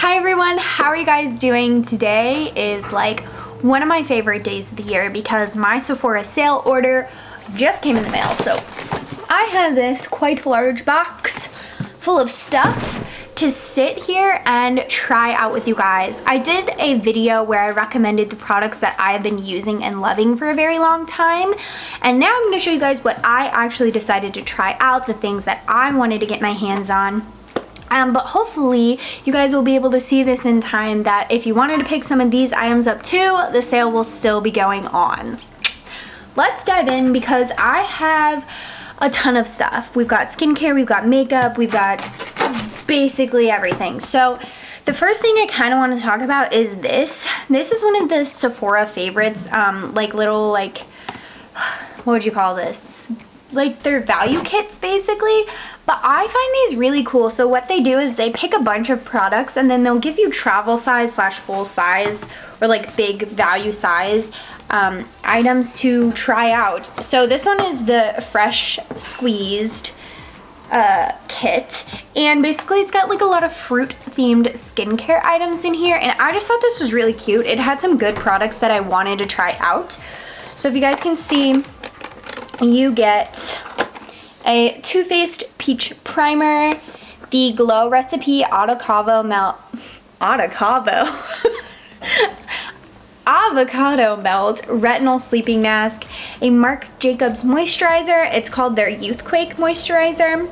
Hi everyone, how are you guys doing? Today is like one of my favorite days of the year because my Sephora sale order just came in the mail. So I have this quite large box full of stuff to sit here and try out with you guys. I did a video where I recommended the products that I've been using and loving for a very long time, and now I'm going to show you guys what I actually decided to try out, the things that I wanted to get my hands on. But hopefully you guys will be able to see this in time that if you wanted to pick some of these items up too, the sale will still be going on. Let's dive in because I have a ton of stuff. We've got skincare, we've got makeup, we've got basically everything. So the first thing I kind of want to talk about is this. This is one of the Sephora favorites, like little, like, what would you call this? Like their value kits basically, but I find these really cool. So what they do is they pick a bunch of products and then they'll give you travel size / full size or like big value size items to try out. So this one is the fresh squeezed kit, and basically it's got like a lot of fruit themed skincare items in here, and I just thought this was really cute. It had some good products that I wanted to try out. So if you guys can see, you get a Too Faced Peach Primer, the Glow Recipe Avocado Melt Retinol Sleeping Mask, a Marc Jacobs Moisturizer. It's called their Youthquake Moisturizer.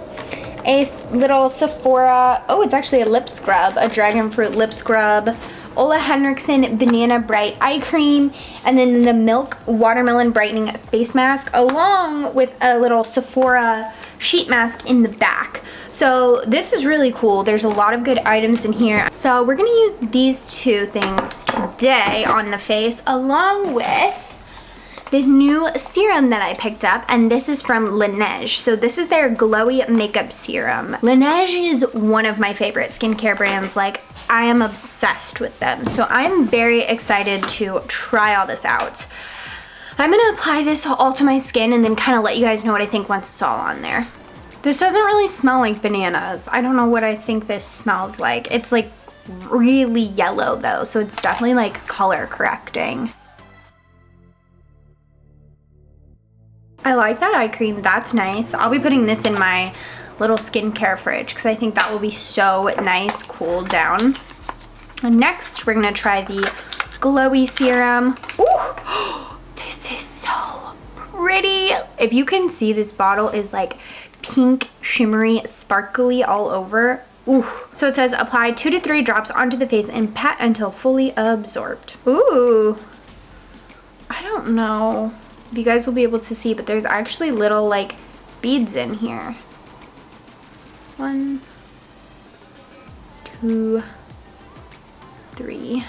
A little Sephora, oh, it's actually a lip scrub, a Dragon Fruit Lip Scrub. Ola Henriksen Banana Bright Eye Cream, and then the Milk Watermelon Brightening Face Mask, along with a little Sephora sheet mask in the back. So this is really cool. There's a lot of good items in here. So we're gonna use these two things today on the face, along with this new serum that I picked up, and this is from Laneige. So this is their Glowy Makeup Serum. Laneige is one of my favorite skincare brands. Like, I am obsessed with them. So I'm very excited to try all this out. I'm gonna apply this all to my skin and then kind of let you guys know what I think once it's all on there. This doesn't really smell like bananas. I don't know what I think this smells like. It's like really yellow though, so it's definitely like color correcting. I like that eye cream, that's nice. I'll be putting this in my little skincare fridge because I think that will be so nice, cooled down. And next, we're gonna try the Glowy Serum. Ooh, this is so pretty. If you can see, this bottle is like pink, shimmery, sparkly all over. Ooh. So it says apply 2 to 3 drops onto the face and pat until fully absorbed. Ooh, I don't know if you guys will be able to see, but there's actually little like beads in here. 1, 2, 3.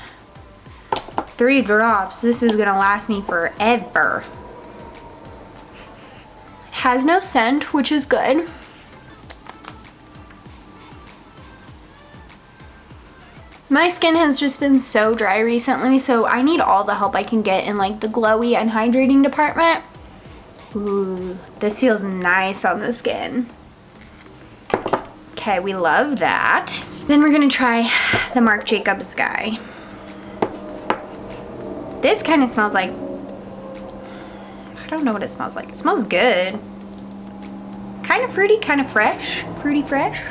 3 drops. This is gonna last me forever. It has no scent, which is good. My skin has just been so dry recently, so I need all the help I can get in like the glowy and hydrating department. Ooh, this feels nice on the skin. Okay, we love that. Then we're gonna try the Marc Jacobs guy. This kind of smells like, I don't know what it smells like. It smells good. Kind of fruity, kind of fresh. Fruity fresh.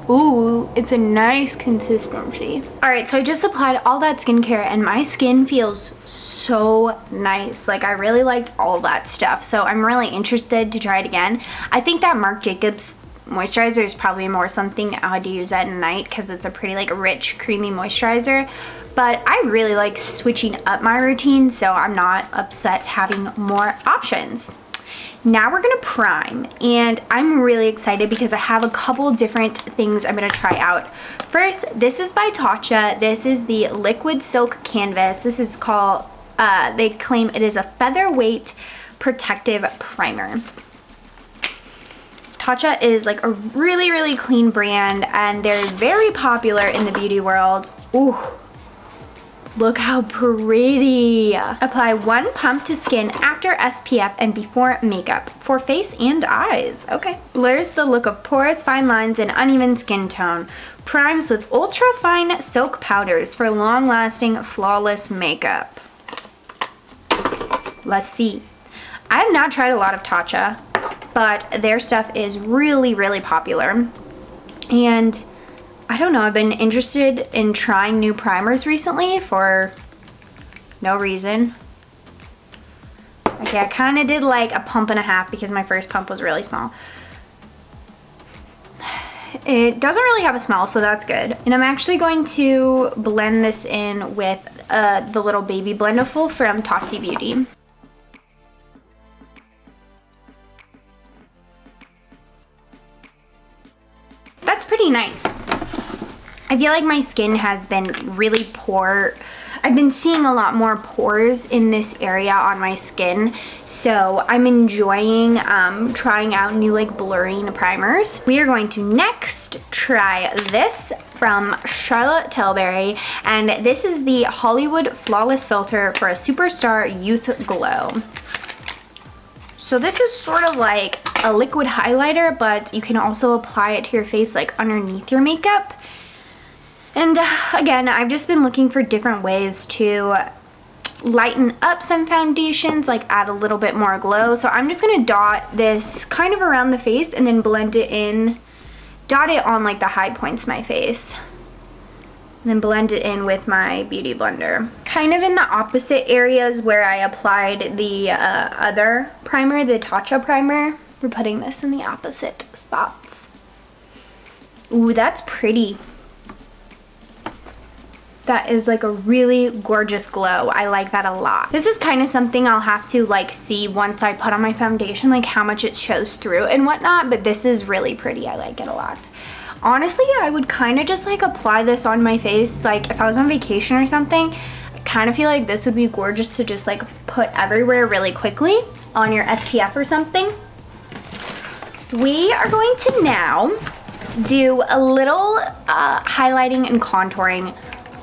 Ooh, it's a nice consistency. All right, so I just applied all that skincare and my skin feels so nice. Like, I really liked all that stuff. So I'm really interested to try it again. I think that Marc Jacobs moisturizer is probably more something I'd use at night because it's a pretty like rich, creamy moisturizer. But I really like switching up my routine, so I'm not upset having more options. Now we're gonna prime, and I'm really excited because I have a couple different things I'm gonna try out. First, this is by Tatcha. This is the Liquid Silk Canvas. This is called, they claim it is a featherweight protective primer. Tatcha is like a really, really clean brand, and they're very popular in the beauty world. Ooh. Look how pretty. Apply 1 pump to skin after SPF and before makeup for face and eyes. Okay. Blurs the look of pores, fine lines, and uneven skin tone. Primes with ultra fine silk powders for long-lasting, flawless makeup. Let's see. I have not tried a lot of Tatcha, but their stuff is really, really popular. And I don't know, I've been interested in trying new primers recently for no reason. Okay, I kind of did like a pump and a half because my first pump was really small. It doesn't really have a smell, so that's good. And I'm actually going to blend this in with the little baby blendable from Tati Beauty. That's pretty nice. I feel like my skin has been really poor. I've been seeing a lot more pores in this area on my skin, so I'm enjoying trying out new like blurring primers. We are going to next try this from Charlotte Tilbury, and this is the Hollywood Flawless Filter for a Superstar Youth Glow. So this is sort of like a liquid highlighter, but you can also apply it to your face like underneath your makeup. And again, I've just been looking for different ways to lighten up some foundations, like add a little bit more glow. So I'm just gonna dot this kind of around the face and then blend it in, dot it on like the high points of my face. And then blend it in with my beauty blender. Kind of in the opposite areas where I applied the other primer, the Tatcha primer. We're putting this in the opposite spots. Ooh, that's pretty. That is like a really gorgeous glow. I like that a lot. This is kind of something I'll have to like see once I put on my foundation, like how much it shows through and whatnot, but this is really pretty. I like it a lot. Honestly, I would kind of just like apply this on my face. Like if I was on vacation or something, I kind of feel like this would be gorgeous to just like put everywhere really quickly on your SPF or something. We are going to now do a little highlighting and contouring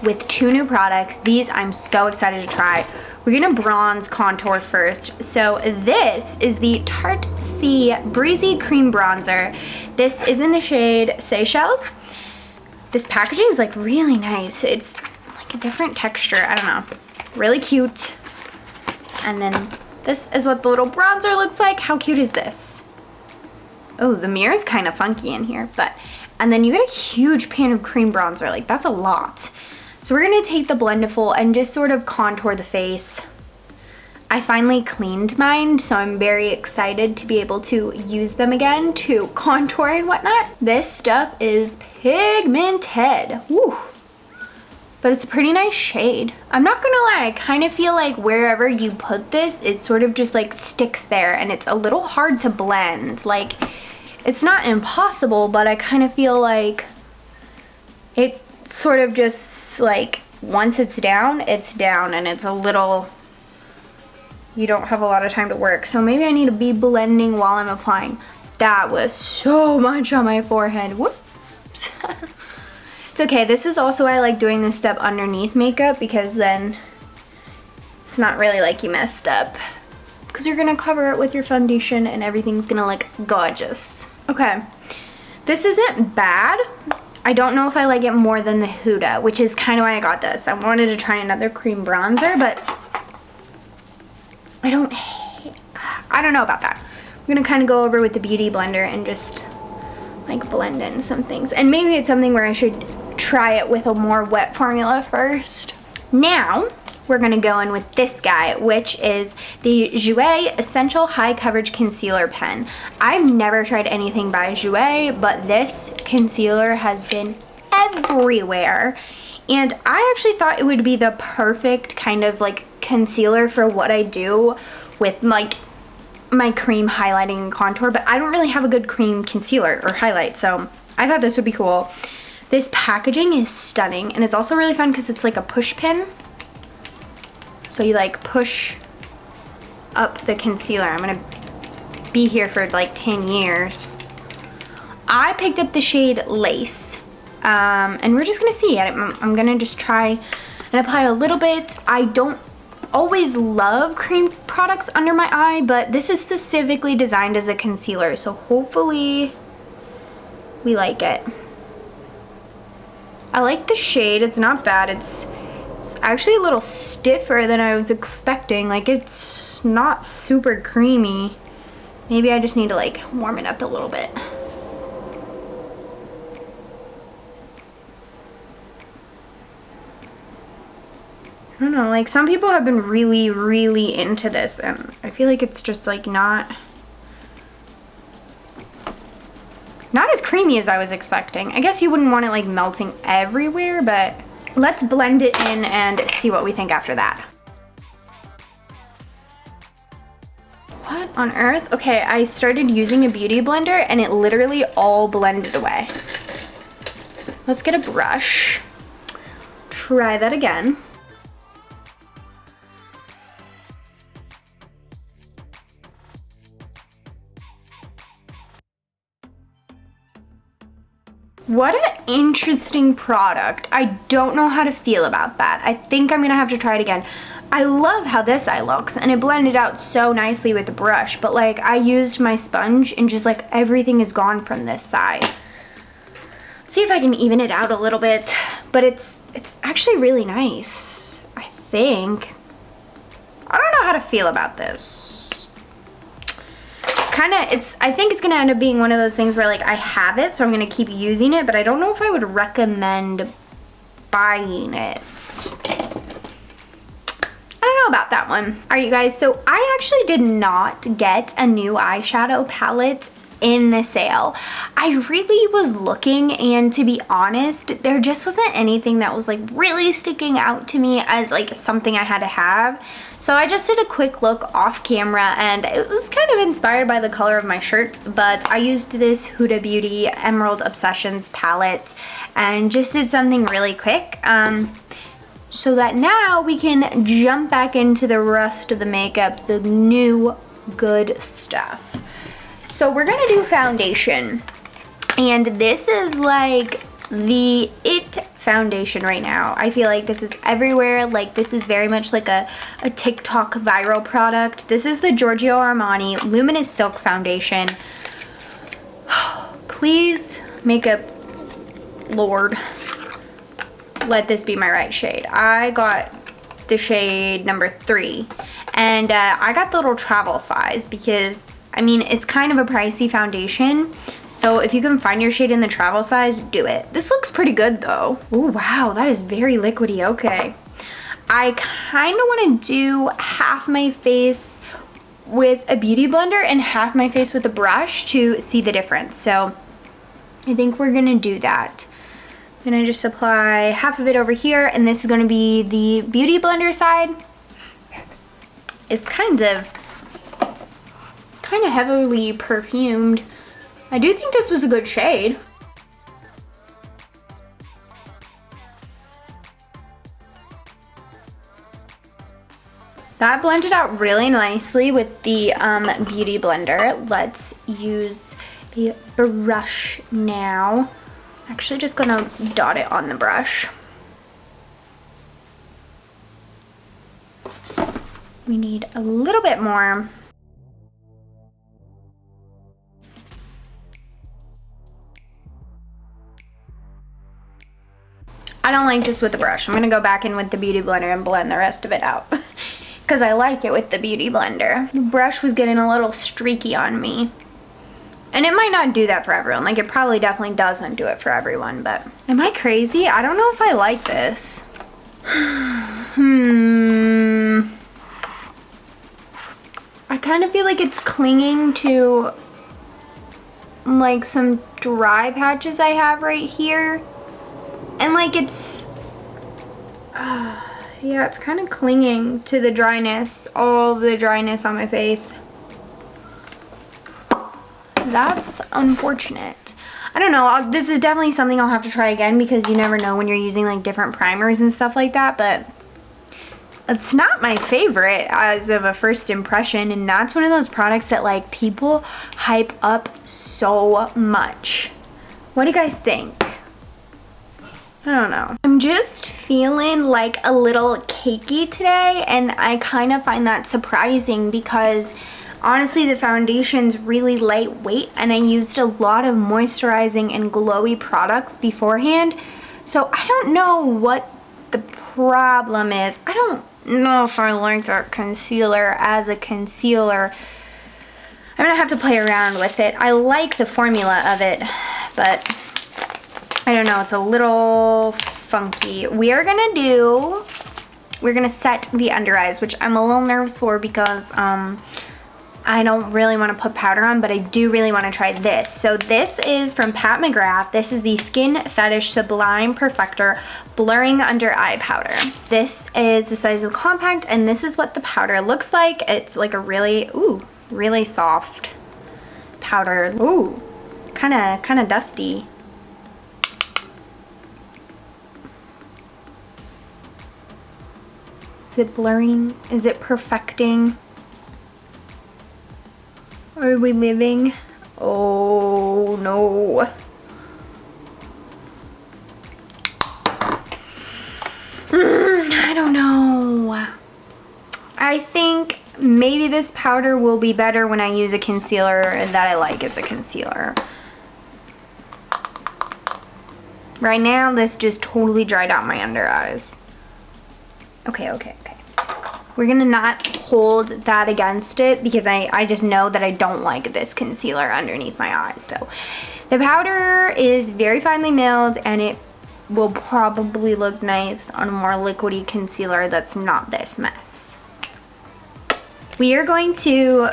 with 2 new products. These I'm so excited to try. We're gonna bronze contour first. So this is the Tarte C Breezy Cream Bronzer. This is in the shade Seychelles. This packaging is like really nice. It's like a different texture, I don't know. Really cute. And then this is what the little bronzer looks like. How cute is this? Oh, the mirror is kind of funky in here, but, and then you get a huge pan of cream bronzer. Like that's a lot. So we're gonna take the blendable and just sort of contour the face. I finally cleaned mine, so I'm very excited to be able to use them again to contour and whatnot. This stuff is pigmented. Woo. But it's a pretty nice shade. I'm not gonna lie, I kind of feel like wherever you put this, it sort of just like sticks there and it's a little hard to blend. Like, it's not impossible, but I kind of feel like it sort of just like once it's down and it's a little, you don't have a lot of time to work. So maybe I need to be blending while I'm applying. That was so much on my forehead. Whoops. It's okay. This is also why I like doing this step underneath makeup, because then it's not really like you messed up, because you're gonna cover it with your foundation and everything's gonna look gorgeous. Okay, this isn't bad. I don't know if I like it more than the Huda, which is kind of why I got this. I wanted to try another cream bronzer, but I don't know about that. We're gonna kind of go over with the beauty blender and just like blend in some things. And maybe it's something where I should try it with a more wet formula first. Now, we're gonna go in with this guy, which is the Jouer Essential High Coverage Concealer Pen. I've never tried anything by Jouer, but this concealer has been everywhere. And I actually thought it would be the perfect kind of like concealer for what I do with like my cream highlighting and contour, but I don't really have a good cream concealer or highlight, so I thought this would be cool. This packaging is stunning, and it's also really fun because it's like a push pin. So you like push up the concealer. I'm gonna be here for like 10 years. I picked up the shade Lace, and we're just gonna see. I'm gonna just try and apply a little bit. I don't always love cream products under my eye, but this is specifically designed as a concealer, so hopefully we like it. I like the shade. It's not bad. It's actually a little stiffer than I was expecting. Like, it's not super creamy. Maybe I just need to like warm it up a little bit. I don't know, like some people have been really into this, and I feel like it's just like not as creamy as I was expecting. I guess you wouldn't want it like melting everywhere, but let's blend it in and see what we think after that. What on earth? Okay, I started using a beauty blender and it literally all blended away. Let's get a brush. Try that again. What an interesting product. I don't know how to feel about that. I think I'm gonna have to try it again. I love how this eye looks, and it blended out so nicely with the brush, but like I used my sponge and just like everything is gone from this side. See if I can even it out a little bit, but it's actually really nice, I think. I don't know how to feel about this. I think it's gonna end up being one of those things where like I have it, so I'm gonna keep using it, but I don't know if I would recommend buying it. I don't know about that one. All right, you guys, so I actually did not get a new eyeshadow palette in the sale. I really was looking, and to be honest, there just wasn't anything that was like really sticking out to me as like something I had to have. So I just did a quick look off camera, and it was kind of inspired by the color of my shirt, but I used this Huda Beauty Emerald Obsessions palette and just did something really quick. So that now we can jump back into the rest of the makeup, the new good stuff. So we're gonna do foundation, and this is like the it foundation right now. I feel like this is everywhere. Like this is very much like a TikTok viral product. This is the Giorgio Armani Luminous Silk Foundation. Please, makeup lord, let this be my right shade. I got the shade number 3, and I got the little travel size because I mean it's kind of a pricey foundation, so if you can find your shade in the travel size, do it. This looks pretty good though. Oh wow, that is very liquidy. Okay, I kind of want to do half my face with a beauty blender and half my face with a brush to see the difference, so I think we're gonna do that. I'm gonna just apply half of it over here, and this is gonna be the beauty blender side. It's kind of heavily perfumed. I do think this was a good shade. That blended out really nicely with the beauty blender. Let's use the brush now. Actually just gonna dot it on the brush. We need a little bit more. I don't like this with the brush. I'm gonna go back in with the beauty blender and blend the rest of it out because I like it with the beauty blender. The brush was getting a little streaky on me. And it might not do that for everyone. Like, it probably definitely doesn't do it for everyone, but am I crazy? I don't know if I like this. I kind of feel like it's clinging to like some dry patches I have right here. And like it's, yeah, it's kind of clinging to the dryness, all of the dryness on my face. That's unfortunate. I don't know, this is definitely something I'll have to try again because you never know when you're using like different primers and stuff like that, but it's not my favorite as of a first impression, and that's one of those products that like people hype up so much. What do you guys think? I don't know. I'm just feeling like a little cakey today, and I kind of find that surprising because honestly the foundation's really lightweight and I used a lot of moisturizing and glowy products beforehand. So I don't know what the problem is. I don't know if I like that concealer as a concealer. I'm gonna have to play around with it. I like the formula of it, but I don't know, it's a little funky. We're gonna set the under eyes, which I'm a little nervous for because I don't really want to put powder on, but I do really want to try this. So this is from Pat McGrath. This is the Skin Fetish Sublime Perfector Blurring Under Eye Powder. This is the size of the compact, and this is what the powder looks like. It's like a really, really soft powder. Ooh, kind of dusty. Is it blurring? Is it perfecting? Are we living? Oh no. I don't know. I think maybe this powder will be better when I use a concealer that I like as a concealer. Right now, this just totally dried out my under eyes. Okay. We're gonna not hold that against it because I just know that I don't like this concealer underneath my eyes. So the powder is very finely milled and it will probably look nice on a more liquidy concealer that's not this mess. We are going to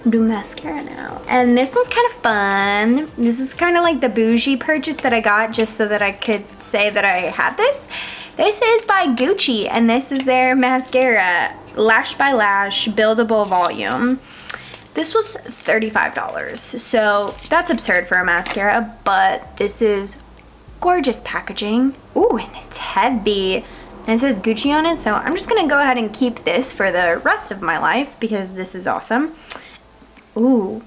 do mascara now, and this one's kind of fun. This is kind of like the bougie purchase that I got just so that I could say that I had this. This is by Gucci, and this is their mascara, Lash by Lash Buildable Volume. This was $35, so that's absurd for a mascara, but this is gorgeous packaging. Ooh, and it's heavy. And it says Gucci on it, so I'm just gonna go ahead and keep this for the rest of my life because this is awesome. Ooh.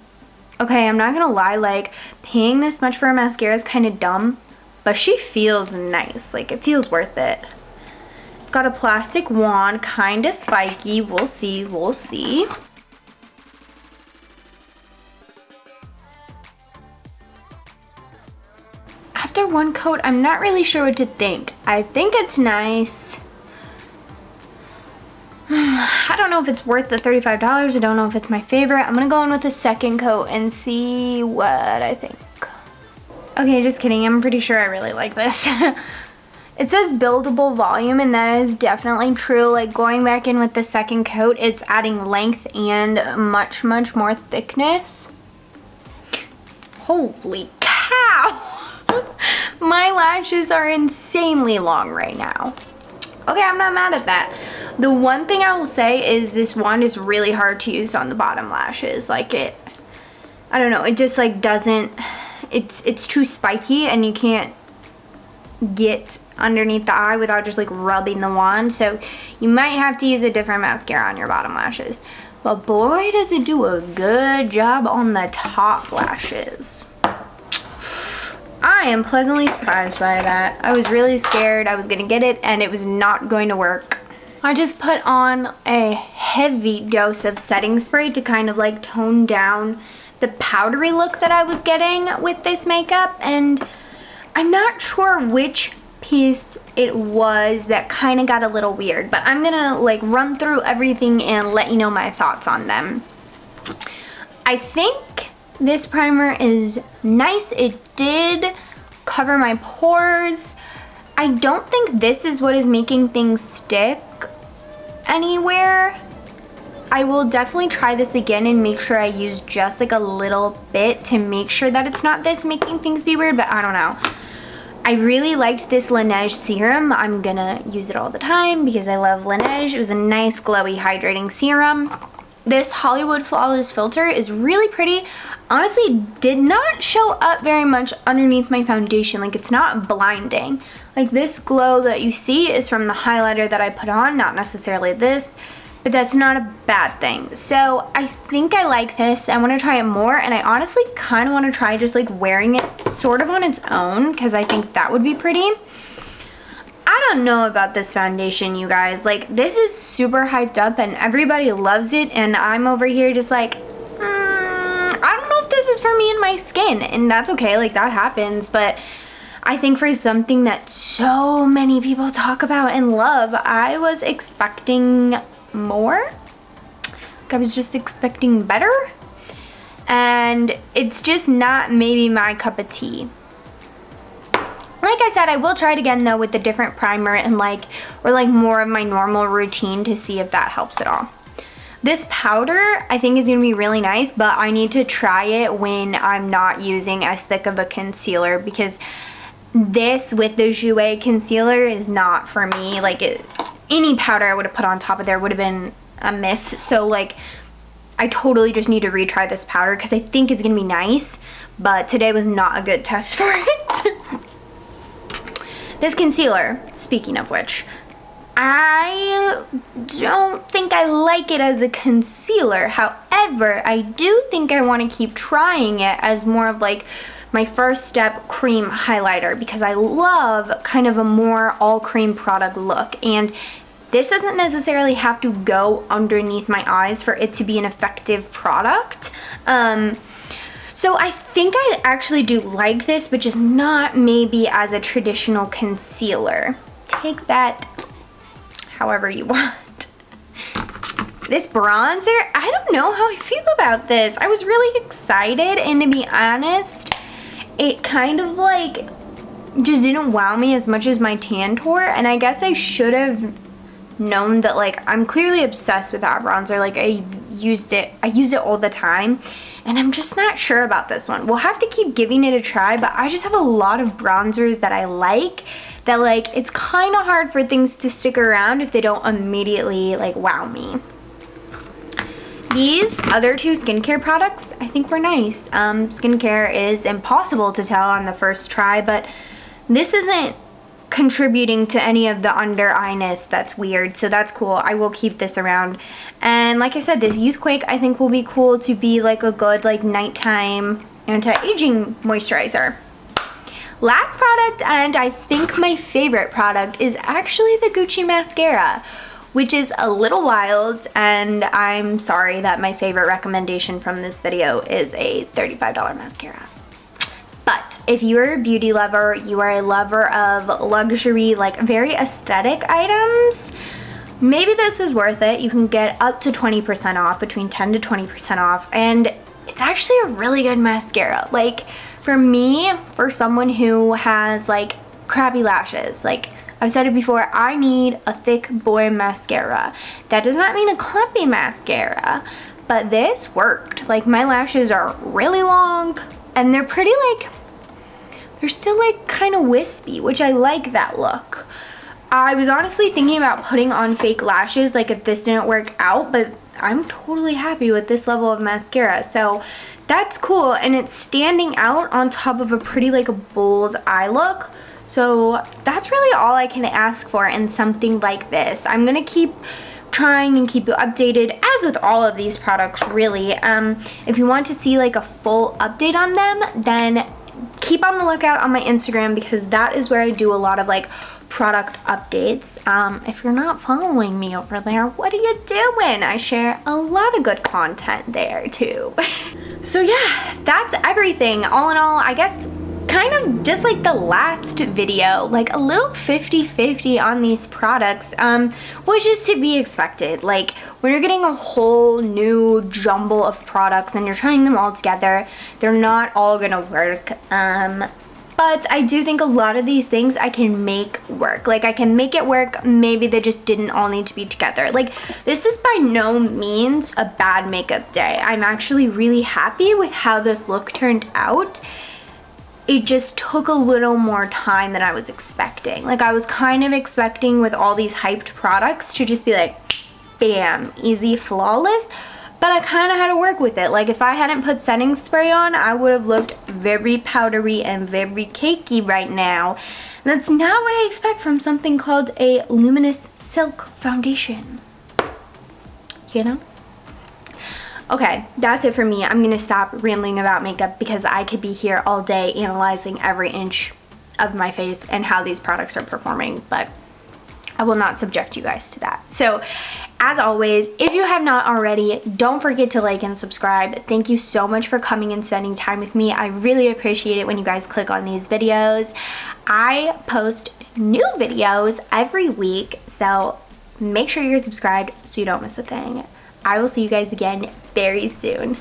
Okay, I'm not gonna lie, like, paying this much for a mascara is kind of dumb. But she feels nice, like it feels worth it. It's got a plastic wand, kind of spiky. We'll see. After one coat, I'm not really sure what to think. I think it's nice. I don't know if it's worth the $35. I don't know if it's my favorite. I'm gonna go in with a second coat and see what I think. Okay, just kidding. I'm pretty sure I really like this. It says buildable volume, and that is definitely true. Like, going back in with the second coat, it's adding length and much more thickness. Holy cow! My lashes are insanely long right now. Okay, I'm not mad at that. The one thing I will say is this wand is really hard to use on the bottom lashes. Like, I don't know, it just like doesn't... It's too spiky and you can't get underneath the eye without just like rubbing the wand. So you might have to use a different mascara on your bottom lashes. But boy, does it do a good job on the top lashes. I am pleasantly surprised by that. I was really scared I was gonna get it and it was not going to work. I just put on a heavy dose of setting spray to kind of like tone down the powdery look that I was getting with this makeup, and I'm not sure which piece it was that kind of got a little weird, but I'm gonna like run through everything and let you know my thoughts on them. I think this primer is nice. It did cover my pores. I don't think this is what is making things stick anywhere. I will definitely try this again and make sure I use just like a little bit to make sure that it's not this making things be weird, but I don't know. I really liked this Laneige serum. I'm gonna use it all the time because I love Laneige. It was a nice glowy hydrating serum. This Hollywood Flawless Filter is really pretty. Honestly, did not show up very much underneath my foundation. Like, it's not blinding. Like, this glow that you see is from the highlighter that I put on, not necessarily this. But that's not a bad thing. So I think I like this. I want to try it more, and I honestly kind of want to try just like wearing it sort of on its own because I think that would be pretty. I don't know about this foundation, you guys. Like, this is super hyped up and everybody loves it, and I'm over here just like, I don't know if this is for me and my skin, and that's okay, like that happens, but I think for something that so many people talk about and love, I was expecting more. Like, I was just expecting better, and it's just not maybe my cup of tea. Like I said, I will try it again though with a different primer and or more of my normal routine to see if that helps at all. This powder I think is gonna be really nice, but I need to try it when I'm not using as thick of a concealer, because this with the Jouer concealer is not for me. Like, any powder I would have put on top of there would have been a miss. So like, I totally just need to retry this powder because I think it's gonna be nice, but today was not a good test for it. This concealer, speaking of which, I don't think I like it as a concealer. However, I do think I want to keep trying it as more of like my first step cream highlighter, because I love kind of a more all cream product look, and this doesn't necessarily have to go underneath my eyes for it to be an effective product. So I think I actually do like this, but just not maybe as a traditional concealer. Take that however you want. This bronzer, I don't know how I feel about this. I was really excited, and to be honest, it kind of like just didn't wow me as much as my Tantour, and I guess I should have known that. Like, I'm clearly obsessed with that bronzer. Like, I use it all the time, and I'm just not sure about this one. We'll have to keep giving it a try, but I just have a lot of bronzers that I like, that like, it's kind of hard for things to stick around if they don't immediately like wow me. These other two skincare products I think were nice. Skincare is impossible to tell on the first try, but this isn't contributing to any of the under eye-ness that's weird, so that's cool. I will keep this around. And like I said, this Youthquake I think will be cool to be like a good like nighttime anti-aging moisturizer. Last product, and I think my favorite product, is actually the Gucci mascara, which is a little wild, and I'm sorry that my favorite recommendation from this video is a $35 mascara. But if you're a beauty lover, you are a lover of luxury, like very aesthetic items, maybe this is worth it. You can get up to 20% off, between 10 to 20% off, and it's actually a really good mascara. Like, for me, for someone who has like crappy lashes, like I've said it before, I need a thick boy mascara. That does not mean a clumpy mascara, but this worked. Like, my lashes are really long, and they're pretty like, they're still like kind of wispy, which I like that look. I was honestly thinking about putting on fake lashes, like if this didn't work out, but I'm totally happy with this level of mascara. So that's cool, and it's standing out on top of a pretty like a bold eye look. So that's really all I can ask for in something like this. I'm gonna keep trying and keep you updated, as with all of these products really. If you want to see like a full update on them, then keep on the lookout on my Instagram, because that is where I do a lot of like product updates. If you're not following me over there, what are you doing? I share a lot of good content there too. So yeah, that's everything. All in all, I guess kind of just like the last video, like a little 50-50 on these products, which is to be expected. Like, when you're getting a whole new jumble of products and you're trying them all together, they're not all gonna work. But I do think a lot of these things I can make work. Like, I can make it work, maybe they just didn't all need to be together. Like, this is by no means a bad makeup day. I'm actually really happy with how this look turned out. It just took a little more time than I was expecting. Like, I was kind of expecting with all these hyped products to just be like, bam, easy, flawless. But I kind of had to work with it. Like, if I hadn't put setting spray on, I would have looked very powdery and very cakey right now. And that's not what I expect from something called a luminous silk foundation. You know? Okay, that's it for me. I'm gonna stop rambling about makeup because I could be here all day analyzing every inch of my face and how these products are performing. But I will not subject you guys to that. So as always, if you have not already, don't forget to like and subscribe. Thank you so much for coming and spending time with me. I really appreciate it when you guys click on these videos. I post new videos every week, so make sure you're subscribed so you don't miss a thing. I will see you guys again very soon.